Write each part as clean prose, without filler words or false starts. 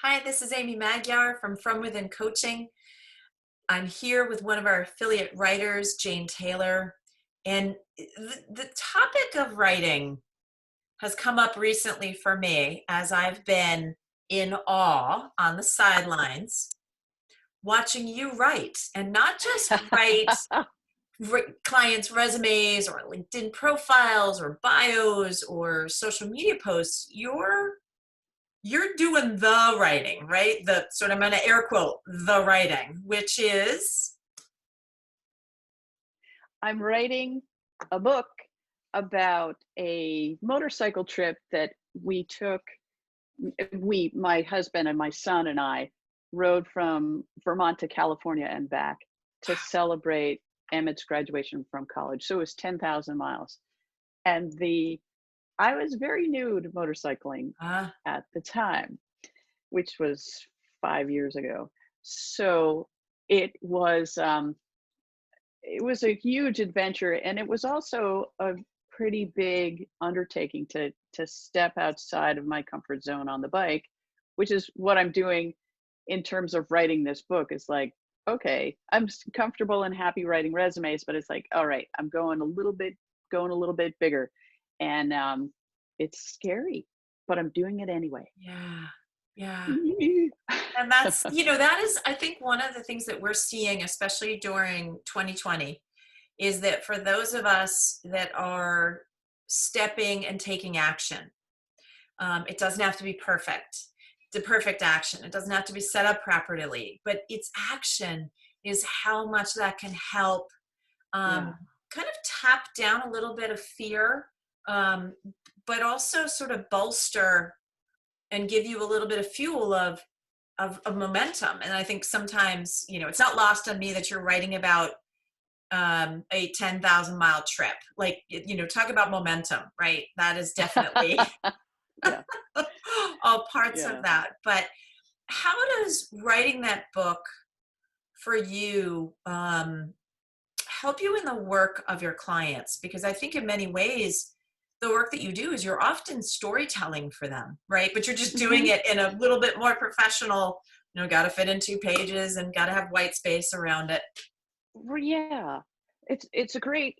Hi, this is Amy Magyar from FromWithin Coaching. I'm here with one of our affiliate writers, Jane Taylor. And the topic of writing has come up recently for me as I've been in awe on the sidelines watching you write, and not just write clients' resumes or LinkedIn profiles or bios or social media posts. You're doing the writing, right? The sort of, I'm going to air quote, the writing, which is. I'm writing a book about a motorcycle trip that we took. My husband and my son and I rode from Vermont to California and back to celebrate Emmett's graduation from college. So it was 10,000 miles. And I was very new to motorcycling at the time, which was 5 years ago. So it was, it was a huge adventure, and it was also a pretty big undertaking to step outside of my comfort zone on the bike, which is what I'm doing in terms of writing this book. It's like, okay, I'm comfortable and happy writing resumes, but it's like, all right, I'm going a little bit bigger, and it's scary, but I'm doing it anyway. Yeah. And that's, that is, I think, one of the things that we're seeing, especially during 2020, is that for those of us that are stepping and taking action, it doesn't have to be perfect. The perfect action. It doesn't have to be set up properly, but its action is how much that can help kind of tap down a little bit of fear, but also sort of bolster and give you a little bit of fuel of momentum. And I think sometimes, it's not lost on me that you're writing about a 10,000 mile trip. Like, talk about momentum, right? That is definitely all parts of that. But how does writing that book for you help you in the work of your clients? Because I think in many ways, the work that you do is you're often storytelling for them, right? But you're just doing it in a little bit more professional, got to fit in 2 pages and got to have white space around it. Well, yeah, it's a great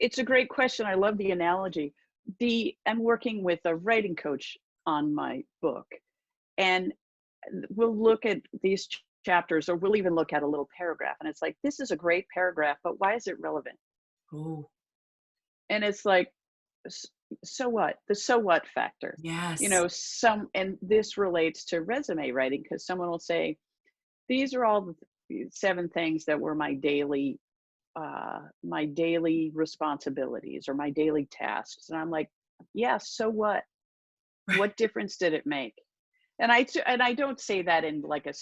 question. I love the analogy. I'm working with a writing coach on my book, and we'll look at these chapters, or we'll even look at a little paragraph, and it's like, this is a great paragraph, but why is it relevant? Ooh. And it's like, so what? The so what factor. Yes. And this relates to resume writing, because someone will say, these are all the 7 things that were my daily responsibilities or my daily tasks. And I'm like, yeah, so what? What difference did it make? And I don't say that in like a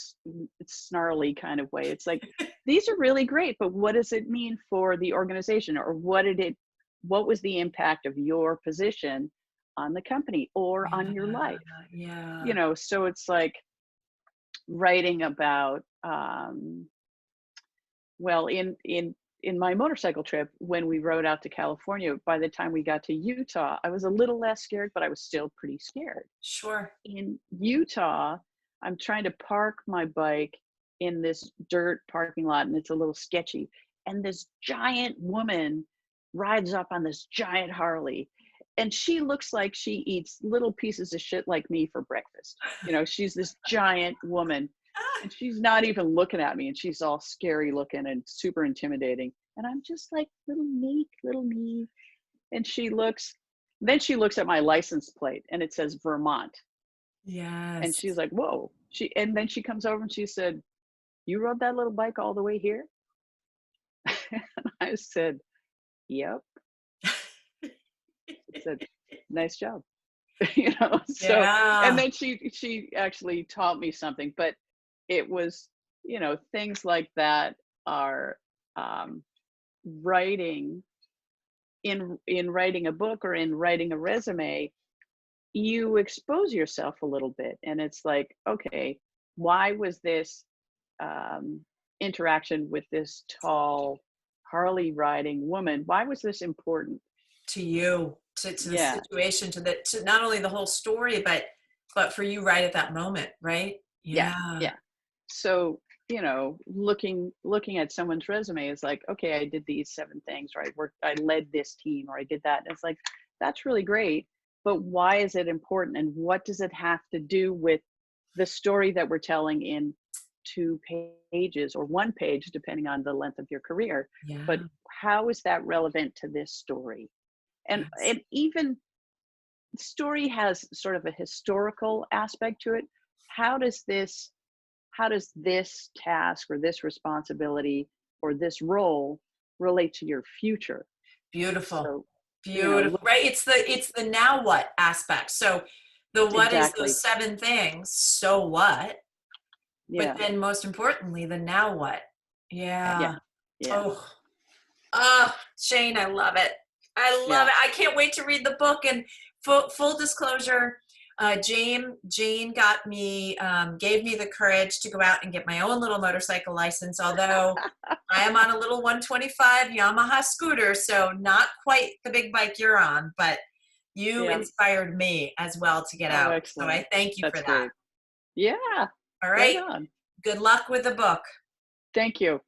snarly kind of way. It's like, these are really great, but what does it mean for the organization? Or what was the impact of your position on the company or on your life? Yeah. So it's like writing about, well, in my motorcycle trip, when we rode out to California, by the time we got to Utah, I was a little less scared, but I was still pretty scared. Sure. In Utah, I'm trying to park my bike in this dirt parking lot, and it's a little sketchy. And this giant woman rides up on this giant Harley, and she looks like she eats little pieces of shit like me for breakfast. She's this giant woman, and she's not even looking at me, and she's all scary looking and super intimidating. And I'm just like, little me. And then she looks at my license plate, and it says Vermont. Yes. And she's like, whoa. And then she comes over and she said, you rode that little bike all the way here? And I said, yep. I said, nice job. So, and then she actually taught me something, but it was, things like that are writing in writing a book or in writing a resume, you expose yourself a little bit, and it's like, okay, why was this interaction with this tall Harley riding woman, why was this important to you, to the situation, to not only the whole story, but for you right at that moment, right? Yeah, Yeah. yeah. So, looking at someone's resume is like, okay, I did these 7 things, or I led this team, or I did that. And it's like, that's really great, but why is it important? And what does it have to do with the story that we're telling in 2 pages or 1 page, depending on the length of your career? But Yeah. how is that relevant to this story? Yes. And even story has sort of a historical aspect to it. How does this task or this responsibility or this role relate to your future? Beautiful. So, Beautiful. look, Right. It's the now what aspect. So the what is exactly. those 7 things. So what? But Yeah, then most importantly, the now what? yeah, Yeah. yeah, Oh, Shane, I love it. I love yeah. it. I can't wait to read the book. And full disclosure, Jane gave me the courage to go out and get my own little motorcycle license. Although I am on a little 125 Yamaha scooter, so not quite the big bike you're on, but you Yeah. inspired me as well to get Oh, out. So excellent. I thank you for That's that. great. Yeah, All right right. on. Good luck with the book. Thank you.